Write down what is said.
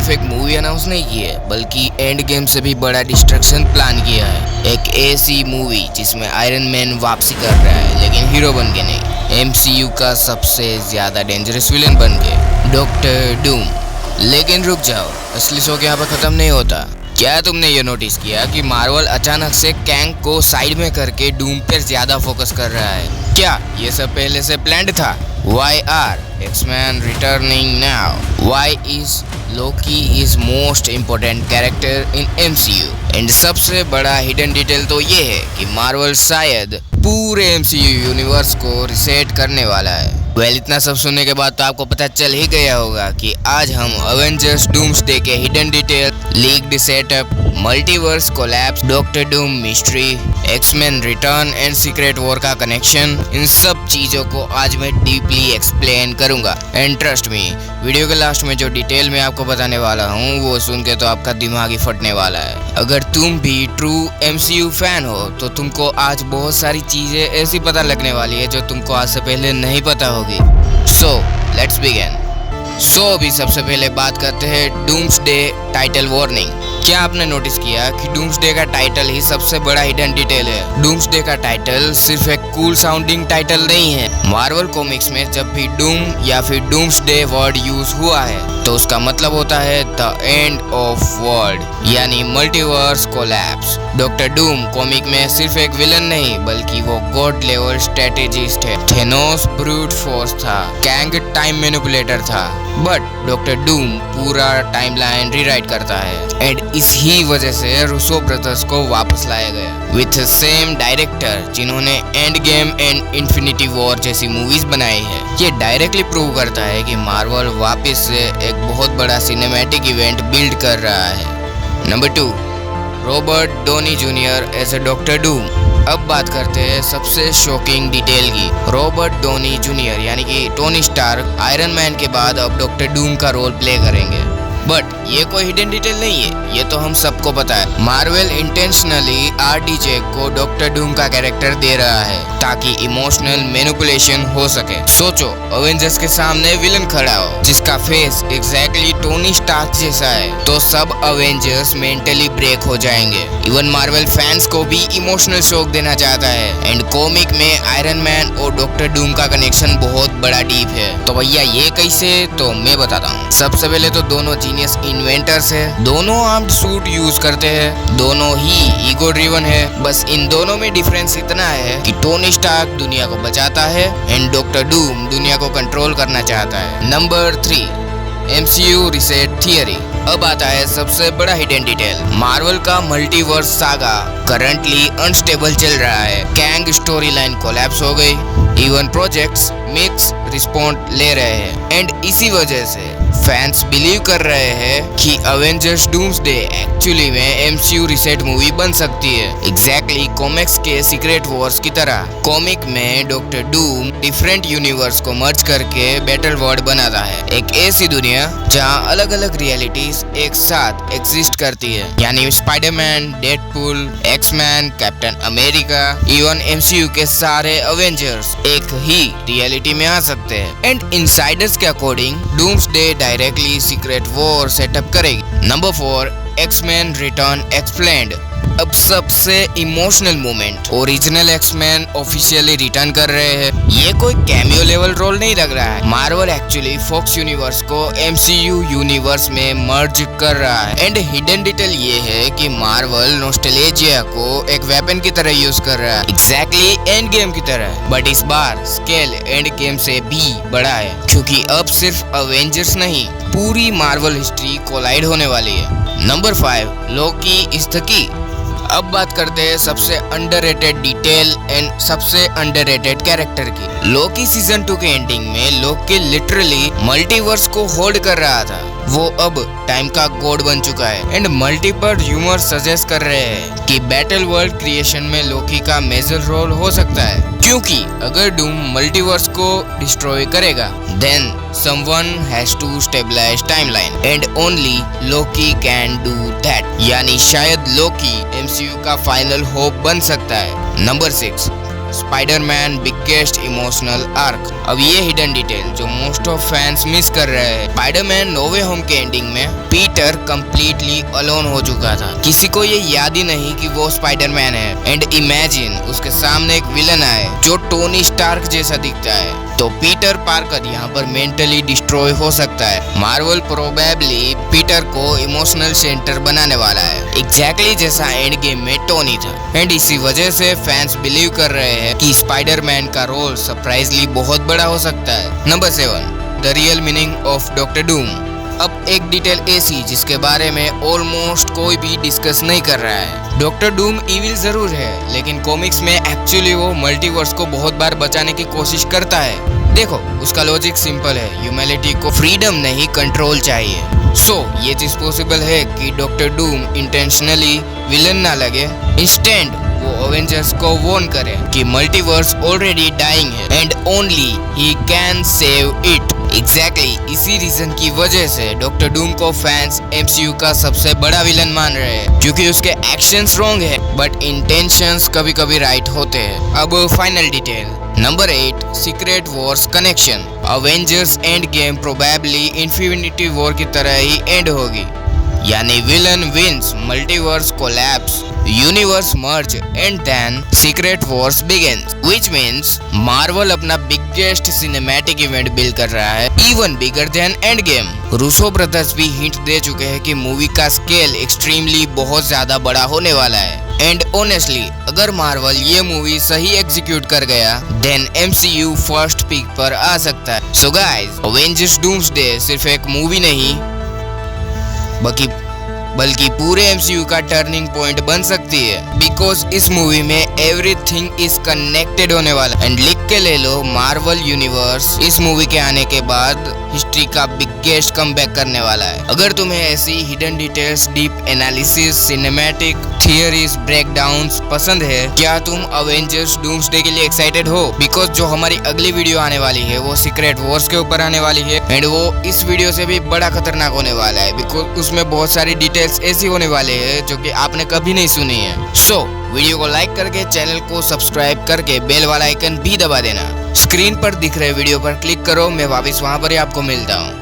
सिर्फ एक movie announce नहीं की है बल्कि एंड गेम से भी बड़ा डिस्ट्रक्शन प्लान किया है। एक ऐसी मूवी जिसमें आयरन मैन वापसी कर रहा है लेकिन हीरो बन के नहीं, एमसीयू का सबसे ज्यादा डेंजरस विलन बन के, डॉक्टर डूम। लेकिन रुक जाओ, असली शौक यहाँ पर खत्म नहीं होता। क्या तुमने ये नोटिस किया कि मार्वल अचानक से कैंग को साइड में करके डूम पर ज्यादा फोकस कर रहा है? क्या ये सब पहले से प्लान्ड था? Why are X-Men returning now? Why is Loki is most important character in MCU? And सबसे बड़ा हिडन डिटेल तो ये है कि मार्वल शायद पूरे MCU यूनिवर्स को रिसेट करने वाला है। इतना सब सुनने के बाद तो आपको पता चल ही गया होगा कि आज हम अवेंजर्स डूम्सडे के hidden detail, leaked setup, multiverse collapse, Doctor Doom mystery, X-Men return and Secret War का कनेक्शन, इन सब चीजों को आज मैं डीपली एक्सप्लेन करूंगा। एंड ट्रस्ट मी, वीडियो के लास्ट में जो डिटेल मैं आपको बताने वाला हूँ वो सुन के तो आपका दिमाग ही फटने वाला है। अगर तुम भी ट्रू MCU फैन हो तो तुमको आज बहुत सारी चीजें ऐसी पता लगने वाली है जो तुमको आज से पहले नहीं पता होगी। So let's begin. अभी सबसे पहले बात करते हैं डूम्सडे टाइटल वार्निंग। क्या आपने नोटिस किया कि डूम्सडे का टाइटल ही सबसे बड़ा हिडन डिटेल है? डूम्सडे का टाइटल सिर्फ एक कूल साउंडिंग टाइटल नहीं है। मार्वल कॉमिक्स में जब भी डूम या फिर डूम्सडे वर्ड यूज हुआ है तो उसका मतलब होता है द एंड ऑफ वर्ल्ड, यानी multiverse collapse. Doctor Doom comic में सिर्फ एक विलन नहीं बल्कि वो गॉड लेवल स्ट्रेटेजिस्ट है। थेनोस ब्रूट फोर्स था, कैंग टाइम मैनिपुलेटर था, बट डॉक्टर डूम पूरा टाइमलाइन रीराइट करता है। एंड इसी वजह से रूसो ब्रदर्स को वापस लाया गया विथ सेम डायरेक्टर जिन्होंने end game and infinity war जैसी मूवीज बनाई है। ये डायरेक्टली प्रूव करता है कि मार्वल वापस से एक बहुत बड़ा सिनेमैटिक इवेंट बिल्ड कर रहा है। Number 2, Robert Downey Junior as a Doctor Doom. अब बात करते हैं सबसे शॉकिंग डिटेल की। रॉबर्ट डॉनी जूनियर यानी कि टोनी स्टार्क आयरन मैन के बाद अब डॉक्टर डूम का रोल प्ले करेंगे। बट ये कोई हिडन डिटेल नहीं है, ये तो हम सबको पता है। मार्वल इंटेंशनली RDJ को डॉक्टर डूम का कैरेक्टर दे रहा है ताकि इमोशनल मैनिपुलेशन हो सके। सोचो, अवेंजर्स के सामने विलन खड़ा हो जिसका फेस एग्जैक्टली टोनी स्टार्क जैसा है तो सब अवेंजर्स मेंटली ब्रेक हो जाएंगे। इवन मार्वल फैंस को भी इमोशनल शॉक देना चाहता है। एंड कॉमिक में आयरन मैन और डॉक्टर डूम का कनेक्शन बहुत बड़ा डीप है। तो भैया ये कैसे, तो मैं बताता हूँ। सबसे पहले तो दोनों इन्वेंटर्स है, दोनों आर्म्ड सूट यूज करते हैं, दोनों ही ईगो ड्रिवन है। बस इन दोनों में डिफरेंस इतना है कि टोनी स्टार्क दुनिया को बचाता है एंड डॉक्टर डूम दुनिया को कंट्रोल करना चाहता है। Number 3, MCU reset theory. अब आता है सबसे बड़ा हिडन डिटेल। मार्वल का मल्टीवर्स सागा करंटली अनस्टेबल चल रहा है। कैंग स्टोरी लाइन कोलैप्स हो गई, इवन प्रोजेक्ट्स मिक्स रिस्पॉन्ड ले रहे हैं। एंड इसी वजह से फैंस बिलीव कर रहे हैं कि अवेंजर्स डूम्सडे एक्चुअली में MCU रिसेट मूवी बन सकती है, एग्जैक्टली कॉमिक्स के सीक्रेट वॉर्स की तरह। कॉमिक में डॉक्टर डूम डिफरेंट यूनिवर्स को मर्ज करके बैटल वर्ल्ड बनाता है, एक ऐसी दुनिया जहां अलग अलग रियलिटीज एक साथ एग्जिस्ट करती है, यानी Spider-Man, Deadpool, X-Men, Captain America, even MCU के सारे अवेंजर्स एक ही रियलिटी में आ सकते हैं। एंड इनसाइडर्स के according Doomsday directly Secret War setup करेगी। Number 4, X Men return explained. अब सबसे emotional moment, original X Men officially return कर रहे हैं। ये कोई कैमियो लेवल रोल नहीं लग रहा है। मार्वल एक्चुअली फॉक्स यूनिवर्स को MCU यूनिवर्स में मर्ज कर रहा है। एंड हिडन डिटेल ये है कि मार्वल नॉस्टैल्जिया को एक वेपन की तरह यूज कर रहा है, एग्जैक्टली एंड गेम की तरह। बट इस बार स्केल एंड गेम से भी बड़ा है क्योंकि अब सिर्फ अवेंजर्स नहीं, पूरी मार्वल हिस्ट्री कोलाइड होने वाली है। Number 5, Loki is the key. अब बात करते हैं सबसे अंडररेटेड डिटेल एंड सबसे अंडररेटेड कैरेक्टर की। लोकी सीजन 2 के एंडिंग में लोकी लिटरली मल्टीवर्स को होल्ड कर रहा था। वो अब टाइम का गॉड बन चुका है एंड मल्टीपल र्यूमर सजेस्ट कर रहे हैं कि बैटल वर्ल्ड क्रिएशन में लोकी का मेजर रोल हो सकता है, क्योंकि अगर डूम मल्टीवर्स को डिस्ट्रॉय करेगा then someone has to stabilise timeline and only Loki can do that, यानी शायद लोकी MCU का फाइनल होप बन सकता है। Number 6, Spider-Man biggest emotional arc. अब ये हिडन डिटेल जो मोस्ट ऑफ फैंस मिस कर रहे हैं, स्पाइडरमैन नो वे होम के एंडिंग में पीटर कंप्लीटली अलोन हो चुका था। किसी को ये याद ही नहीं कि वो स्पाइडरमैन है। एंड इमेजिन उसके सामने एक विलन आए जो टोनी स्टार्क जैसा दिखता है, तो पीटर पार्कर यहाँ पर मेंटली डिस्ट्रॉय हो सकता है। मार्वल प्रोबेबली पीटर को इमोशनल सेंटर बनाने वाला है, एग्जैक्टली जैसा एंड गेम में टोनी था। एंड इसी वजह से फैंस बिलीव कर रहे हैं कि स्पाइडरमैन का रोल सरप्राइजली बहुत बड़ा हो सकता है। Number 7, the real meaning of doctor Doom. अब एक डिटेल ऐसी जिसके बारे में ऑलमोस्ट कोई भी डिस्कस नहीं कर रहा है। डॉक्टर डूम इविल जरूर है, लेकिन कॉमिक्स में एक्चुअली वो मल्टीवर्स को बहुत बार बचाने की कोशिश करता है। देखो, उसका लॉजिक सिंपल है, ह्यूमैनिटी को फ्रीडम नहीं कंट्रोल चाहिए। सो ये चीज पॉसिबल है कि डॉक्टर डूम इंटेंशनली विलन ना लगे, इंस्टेंट वो अवेंजर्स को वार्न करे कि मल्टीवर्स ऑलरेडी डाइंग है and only he can save it. Exactly इसी रीजन की वजह से डॉक्टर डूम को फैंस एमसीयू का सबसे बड़ा विलन मान रहे हैं, क्योंकि उसके एक्शंस रॉन्ग है बट इंटेंशंस कभी कभी राइट होते हैं। अब final detail. Number 8, Secret Wars connection. Avengers Endgame probably Infinity War की तरह ही एंड होगी, यानी villain wins, multiverse collapse, universe merge and then Secret Wars begins, which means Marvel अपना बिगेस्ट सिनेमैटिक इवेंट बिल्ड कर रहा है, even bigger than Endgame. Russo Brothers भी हिंट दे चुके हैं कि मूवी का स्केल एक्सट्रीमली बहुत ज्यादा बड़ा होने वाला है। एंड ऑनेस्टली अगर मार्वल ये मूवी सही एग्जीक्यूट कर गया देन एमसीयू फर्स्ट पिक पर आ सकता है। सो गाइस, अवेंजर्स डूम्सडे सिर्फ एक मूवी नहीं बल्कि पूरे एमसीयू का टर्निंग पॉइंट बन सकती है, बिकॉज इस मूवी में एवरीथिंग इज कनेक्टेड होने वाला। एंड लिख के ले लो, मार्वल यूनिवर्स इस मूवी के आने के बाद हिस्ट्री का बिगेस्ट कमबैक करने वाला है। अगर तुम्हें ऐसी hidden details, deep analysis, cinematic theories, breakdowns पसंद है, क्या तुम अवेंजर्स डूम्सडे के लिए एक्साइटेड हो? बिकॉज जो हमारी अगली वीडियो आने वाली है वो सीक्रेट वॉर्स के ऊपर आने वाली है एंड वो इस वीडियो से भी बड़ा खतरनाक होने वाला है, बिकॉज उसमें बहुत सारी डिटेल्स ऐसी होने वाले हैं जो कि आपने कभी नहीं सुनी है। सो वीडियो को लाइक करके चैनल को सब्सक्राइब करके बेल वाला आइकन भी दबा देना। स्क्रीन पर दिख रहे वीडियो पर क्लिक करो, मैं वापस वहां पर ही आपको मिलता हूँ।